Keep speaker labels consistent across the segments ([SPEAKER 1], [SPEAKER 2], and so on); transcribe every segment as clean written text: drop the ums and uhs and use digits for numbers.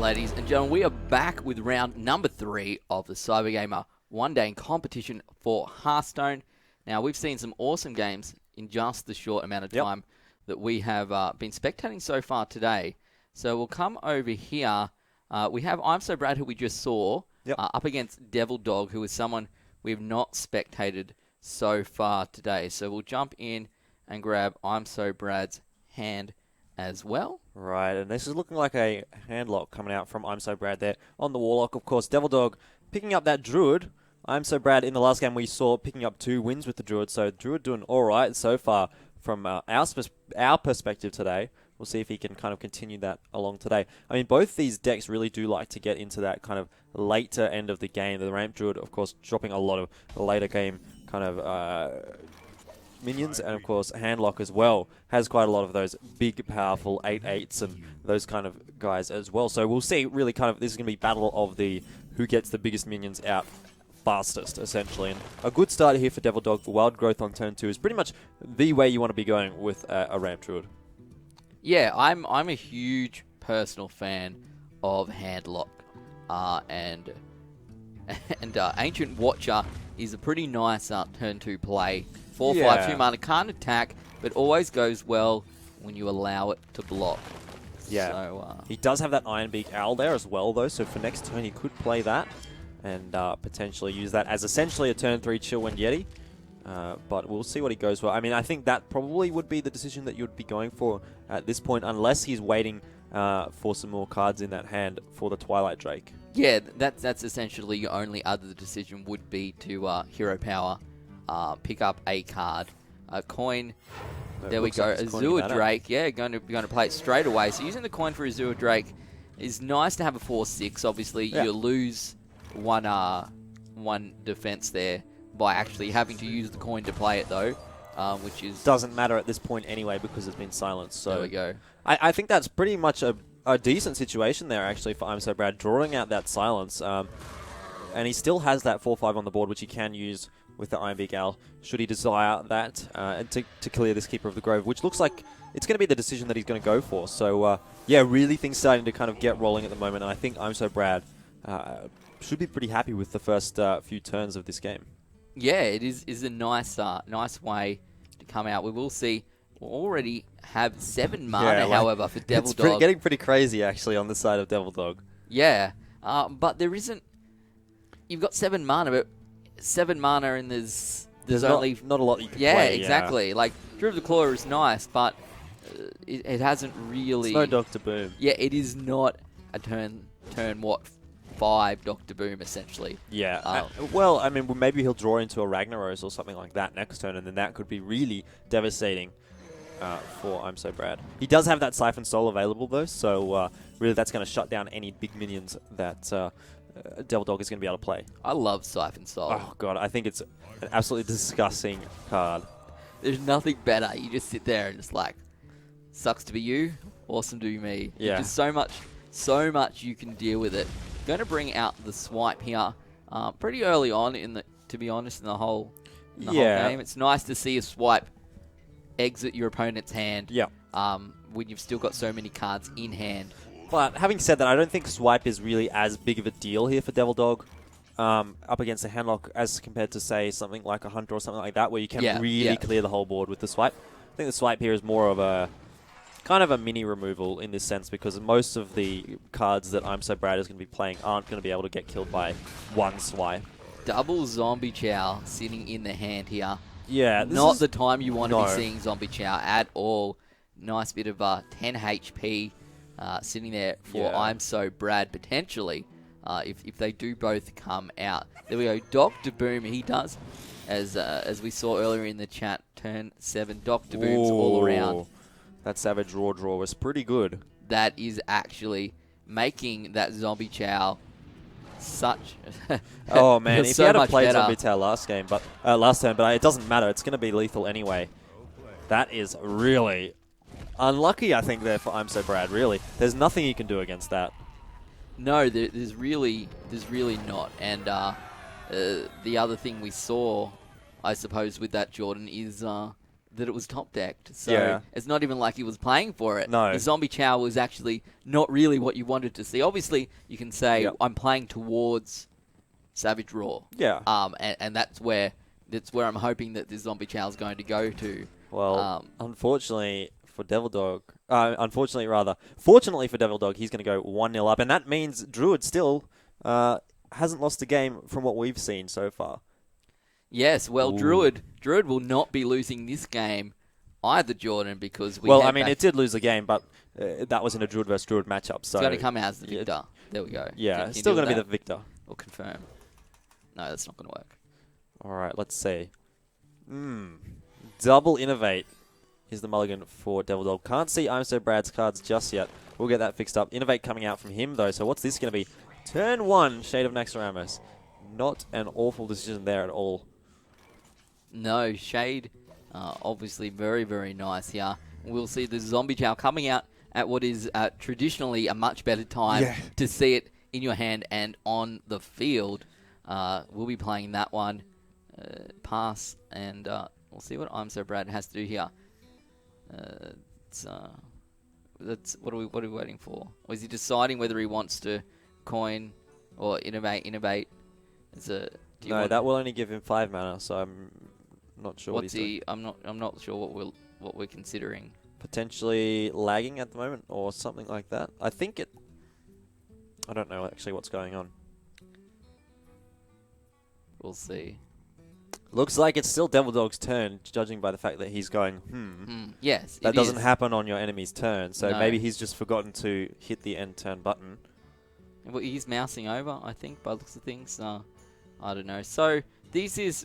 [SPEAKER 1] ladies and gentlemen, we are back with round number 3 of the Cybergamer one-day competition for Hearthstone. Now, we've seen some awesome games in just the short amount of time that we have been spectating so far today. So we'll come over here. We have ImSoBrad, who we just saw, up against DevilDog, who is someone we have not spectated so far today. So we'll jump in and grab ImSoBrad's hand as well.
[SPEAKER 2] Right, and this is looking like a handlock coming out from ImSoBrad there on the Warlock. Of course, DevilDog picking up that Druid. ImSoBrad in the last game we saw picking up 2 wins with the Druid, so Druid doing all right so far from our perspective today. We'll see if he can kind of continue that along today. I mean, both these decks really do like to get into that kind of later end of the game. The Ramp Druid, of course, dropping a lot of later game kind of minions, and of course Handlock as well has quite a lot of those big powerful 8/8s and those kind of guys as well. So we'll see, really kind of, this is going to be battle of the who gets the biggest minions out fastest, essentially. And a good start here for DevilDog for Wild Growth on turn 2 is pretty much the way you want to be going with a Ramp Druid.
[SPEAKER 1] Yeah, I'm a huge personal fan of Handlock, and Ancient Watcher is a pretty nice turn 2 play. 4/5 2 mana, can't attack, but always goes well when you allow it to block.
[SPEAKER 2] Yeah,
[SPEAKER 1] so,
[SPEAKER 2] he does have that Ironbeak Owl there as well, though, so for next turn he could play that and potentially use that as essentially a turn 3 Chillwind Yeti. But we'll see what he goes for. I mean, I think that probably would be the decision that you'd be going for at this point, unless he's waiting for some more cards in that hand for the Twilight Drake.
[SPEAKER 1] Yeah, that's essentially your only other decision would be to Hero Power, pick up a card, a coin. There we go, Azure Drake. Yeah, going to play it straight away. So using the coin for Azure Drake is nice to have a 4/6. Obviously, you lose one defense there by actually having to use the coin to play it, though, which is...
[SPEAKER 2] Doesn't matter at this point anyway because it's been silenced. So
[SPEAKER 1] there we go.
[SPEAKER 2] I think that's pretty much a decent situation there, actually, for ImSoBrad, drawing out that silence. And he still has that 4/5 on the board, which he can use with the Ironbeak Owl, should he desire that, and to clear this Keeper of the Grove, which looks like it's going to be the decision that he's going to go for. So, yeah, really things starting to kind of get rolling at the moment, and I think ImSoBrad should be pretty happy with the first few turns of this game.
[SPEAKER 1] Yeah, it is a nice way to come out. We will see. We'll already have 7 mana, however, for DevilDog.
[SPEAKER 2] It's getting pretty crazy, actually, on the side of DevilDog.
[SPEAKER 1] Yeah, but there isn't... You've got 7 mana, but 7 mana and there's only...
[SPEAKER 2] Not a lot you can play.
[SPEAKER 1] Yeah, exactly. Like, Druid of the Claw is nice, but it hasn't really...
[SPEAKER 2] It's no Dr. Boom.
[SPEAKER 1] Yeah, it is not a turn what, 5 Dr. Boom, essentially.
[SPEAKER 2] Yeah. Well, I mean, maybe he'll draw into a Ragnaros or something like that next turn, and then that could be really devastating for ImSoBrad. He does have that Siphon Soul available, though, so really that's going to shut down any big minions that DevilDog is going to be able to play.
[SPEAKER 1] I love Siphon Soul.
[SPEAKER 2] Oh, God, I think it's an absolutely disgusting card.
[SPEAKER 1] There's nothing better. You just sit there and just like, sucks to be you, awesome to be me.
[SPEAKER 2] Yeah.
[SPEAKER 1] There's so much you can deal with it. Going to bring out the swipe here pretty early on, to be honest, in the whole game. It's nice to see a swipe exit your opponent's hand when you've still got so many cards in hand.
[SPEAKER 2] But having said that, I don't think swipe is really as big of a deal here for DevilDog up against a handlock as compared to, say, something like a Hunter or something like that, where you can really clear the whole board with the swipe. I think the swipe here is more of a kind of a mini removal in this sense, because most of the cards that ImSoBrad is going to be playing aren't going to be able to get killed by one swipe.
[SPEAKER 1] Double Zombie Chow sitting in the hand here.
[SPEAKER 2] Yeah,
[SPEAKER 1] not the time you want to be seeing Zombie Chow at all. Nice bit of 10 HP sitting there for ImSoBrad potentially, if they do both come out. There we go. Dr. Boom, he does, as we saw earlier in the chat, turn 7. Dr. Boom's all around.
[SPEAKER 2] That Savage Raw draw was pretty good.
[SPEAKER 1] That is actually making that Zombie Chow such...
[SPEAKER 2] Oh, man. If
[SPEAKER 1] so
[SPEAKER 2] he had played
[SPEAKER 1] better.
[SPEAKER 2] Zombie Chow last turn, but it doesn't matter. It's going to be lethal anyway. That is really unlucky, I think, there for ImSoBrad, really. There's nothing you can do against that.
[SPEAKER 1] No, there's really not. And the other thing we saw, I suppose, with that, Jordan, is that it was top decked. So
[SPEAKER 2] Yeah.
[SPEAKER 1] it's not even like he was playing for it.
[SPEAKER 2] No.
[SPEAKER 1] The Zombie Chow was actually not really what you wanted to see. Obviously, you can say,
[SPEAKER 2] Yep.
[SPEAKER 1] I'm playing towards Savage Raw.
[SPEAKER 2] Yeah.
[SPEAKER 1] And that's where I'm hoping that this Zombie Chow is going to go to.
[SPEAKER 2] Well, unfortunately for DevilDog, fortunately for DevilDog, he's going to go 1-0 up, and that means Druid still hasn't lost a game from what we've seen so far.
[SPEAKER 1] Yes, well,
[SPEAKER 2] Ooh.
[SPEAKER 1] Druid will not be losing this game either, Jordan, because
[SPEAKER 2] it did lose a game, but that was in a Druid versus Druid matchup. So
[SPEAKER 1] it's going to come out as the victor. There we go.
[SPEAKER 2] Yeah,
[SPEAKER 1] Can
[SPEAKER 2] it's
[SPEAKER 1] you
[SPEAKER 2] still
[SPEAKER 1] deal
[SPEAKER 2] going to be
[SPEAKER 1] with
[SPEAKER 2] the victor.
[SPEAKER 1] that? Or confirm. No, that's not going to work.
[SPEAKER 2] All right, let's see. Double Innovate is the mulligan for DevilDog. Can't see ImSoBrad's cards just yet. We'll get that fixed up. Innovate coming out from him, though. So what's this going to be? Turn 1, Shade of Naxxramas. Not an awful decision there at all.
[SPEAKER 1] No, Shade, obviously very, very nice here. We'll see the Zombie Chow coming out at what is traditionally a much better time to see it in your hand and on the field. We'll be playing that one. Pass, and we'll see what ImSoBrad has to do here. What are we waiting for? Or is he deciding whether he wants to coin or innovate?
[SPEAKER 2] That will only give him 5 mana, so I'm not sure what he's doing.
[SPEAKER 1] I'm not sure what we're considering.
[SPEAKER 2] Potentially lagging at the moment or something like that. I don't know actually what's going on.
[SPEAKER 1] We'll see.
[SPEAKER 2] Looks like it's still DevilDog's turn, judging by the fact that he's going,
[SPEAKER 1] Yes,
[SPEAKER 2] that doesn't happen on your enemy's turn, so
[SPEAKER 1] No.
[SPEAKER 2] maybe he's just forgotten to hit the end turn button.
[SPEAKER 1] Well, he's mousing over, I think, by the looks of things. I don't know. So these are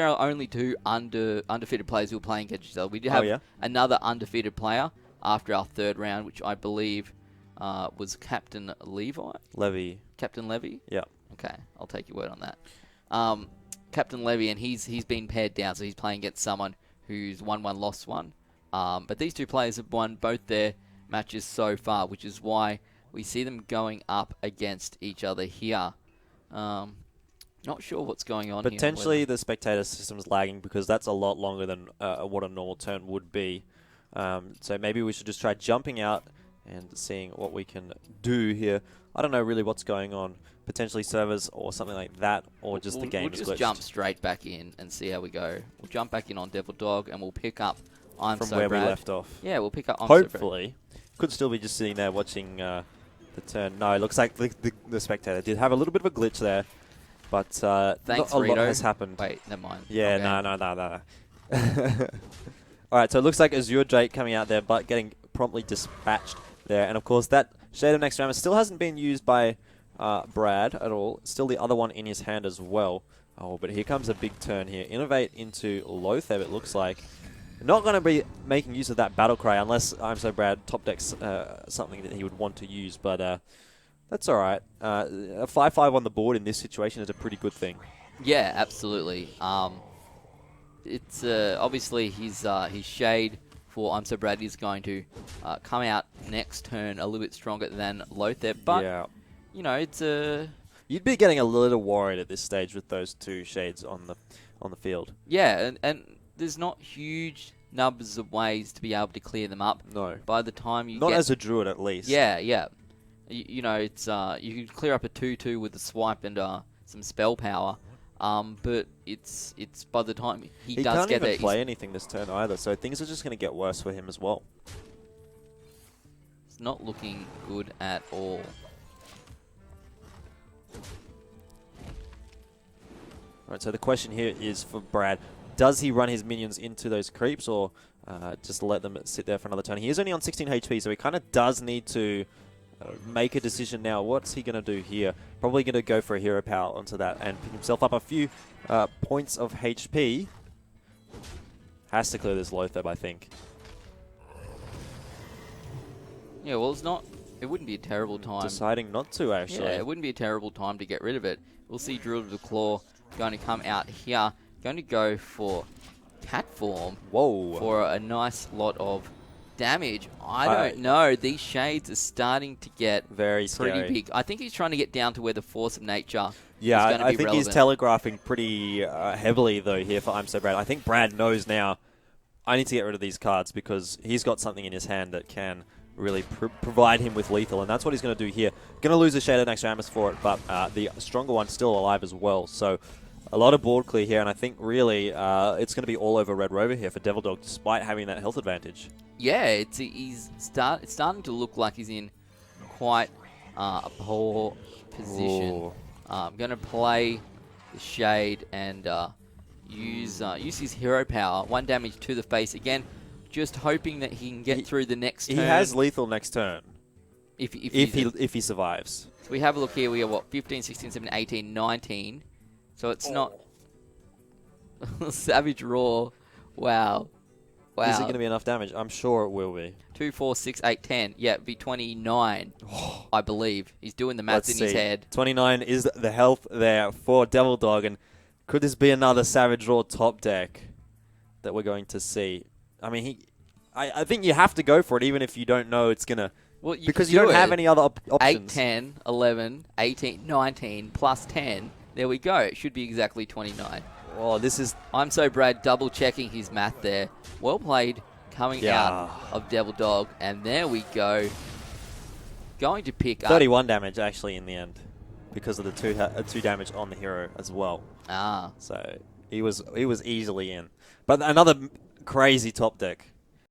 [SPEAKER 1] our only two undefeated players who are playing against each other. We do have another undefeated player after our third round, which I believe was Captain Levy. Captain Levy?
[SPEAKER 2] Yeah.
[SPEAKER 1] Okay, I'll take your word on that. Captain Levy, and he's been paired down, so he's playing against someone who's won one, lost one. But these two players have won both their matches so far, which is why we see them going up against each other here. Not sure what's going on
[SPEAKER 2] Potentially
[SPEAKER 1] here.
[SPEAKER 2] the spectator system's lagging because that's a lot longer than what a normal turn would be. So maybe we should just try jumping out and seeing what we can do here. I don't know really what's going on. Potentially servers or something like that, or just the game is glitched.
[SPEAKER 1] We'll just jump straight back in and see how we go. We'll jump back in on DevilDog and we'll pick up ImSoBrad.
[SPEAKER 2] From where we left off.
[SPEAKER 1] Yeah, we'll pick up ImSoBrad.
[SPEAKER 2] Hopefully. Could still be just sitting there watching the turn. No, it looks like the spectator did have a little bit of a glitch there. But
[SPEAKER 1] thanks,
[SPEAKER 2] a lot
[SPEAKER 1] Rito.
[SPEAKER 2] has happened.
[SPEAKER 1] Wait, never mind.
[SPEAKER 2] Yeah,
[SPEAKER 1] okay.
[SPEAKER 2] no. All right, so it looks like Azure Drake coming out there, but getting promptly dispatched there. And, of course, that Shade of Naxxramas still hasn't been used by Brad at all. Still the other one in his hand as well. Oh, but here comes a big turn here. Innovate into Lotheb, it looks like. Not going to be making use of that Battle Cry unless ImSoBrad top decks something that he would want to use, but that's all right. A 5-5 on the board in this situation is a pretty good thing.
[SPEAKER 1] Yeah, absolutely. It's obviously his shade for ImSoBrad is going to come out next turn a little bit stronger than Lotheb, but you know, it's
[SPEAKER 2] you'd be getting a little worried at this stage with those two shades on the field.
[SPEAKER 1] Yeah, and there's not huge numbers of ways to be able to clear them up.
[SPEAKER 2] No.
[SPEAKER 1] By the time you
[SPEAKER 2] not as a druid at least.
[SPEAKER 1] Yeah. You know, it's you can clear up a 2/2 with a swipe and some spell power. But it's by the time he does
[SPEAKER 2] can't
[SPEAKER 1] get
[SPEAKER 2] even
[SPEAKER 1] there,
[SPEAKER 2] play anything this turn either, so things are just going to get worse for him as well.
[SPEAKER 1] It's not looking good at all.
[SPEAKER 2] Right, so the question here is for Brad. Does he run his minions into those creeps or just let them sit there for another turn? He is only on 16 HP, so he kind of does need to make a decision now. What's he going to do here? Probably going to go for a hero power onto that and pick himself up a few points of HP. Has to clear this Lotheb, I think.
[SPEAKER 1] Yeah, well, it wouldn't be a terrible time.
[SPEAKER 2] Deciding not to, actually.
[SPEAKER 1] Yeah, it wouldn't be a terrible time to get rid of it. We'll see Drill to the Claw going to come out here. Going to go for cat form.
[SPEAKER 2] Whoa.
[SPEAKER 1] For a nice lot of damage. I don't know. These shades are starting to get
[SPEAKER 2] very
[SPEAKER 1] pretty
[SPEAKER 2] scary.
[SPEAKER 1] big. I think he's trying to get down to where the force of nature
[SPEAKER 2] Yeah,
[SPEAKER 1] is going to be
[SPEAKER 2] I think
[SPEAKER 1] relevant.
[SPEAKER 2] he's telegraphing pretty heavily, though, here for ImSoBrad. I think Brad knows now, I need to get rid of these cards because he's got something in his hand that can really provide him with lethal, and that's what he's going to do here. Going to lose a Shade of Naxxramas for it, but the stronger one's still alive as well. So a lot of board clear here, and I think really it's going to be all over Red Rover here for DevilDog, despite having that health advantage.
[SPEAKER 1] Yeah, it's starting to look like he's in quite a poor position. I'm going to play the Shade and use his hero power. 1 damage to the face again. Just hoping that he can get through the next turn.
[SPEAKER 2] He has lethal next turn.
[SPEAKER 1] If
[SPEAKER 2] he survives.
[SPEAKER 1] So we have a look here. We are, what, 15, 16, 17, 18, 19. So it's not... Savage Roar. Wow. Wow.
[SPEAKER 2] Is it going to be enough damage? I'm sure it will be.
[SPEAKER 1] 2, 4, 6, 8, 10. Yeah, it'd be 29, I believe. He's doing the maths in his head.
[SPEAKER 2] 29 is the health there for DevilDog, and could this be another Savage Roar top deck that we're going to see? I mean, I think you have to go for it, even if you don't know it's going to...
[SPEAKER 1] Well,
[SPEAKER 2] because you don't have any other options.
[SPEAKER 1] 8, 10, 11, 18, 19, plus 10. There we go. It should be exactly 29.
[SPEAKER 2] Oh, this is...
[SPEAKER 1] ImSoBrad double-checking his math there. Well played coming out of DevilDog. And there we go. Going to pick
[SPEAKER 2] 31 damage, actually, in the end. Because of the 2 damage on the hero as well.
[SPEAKER 1] Ah.
[SPEAKER 2] So he was easily in. But another crazy top deck.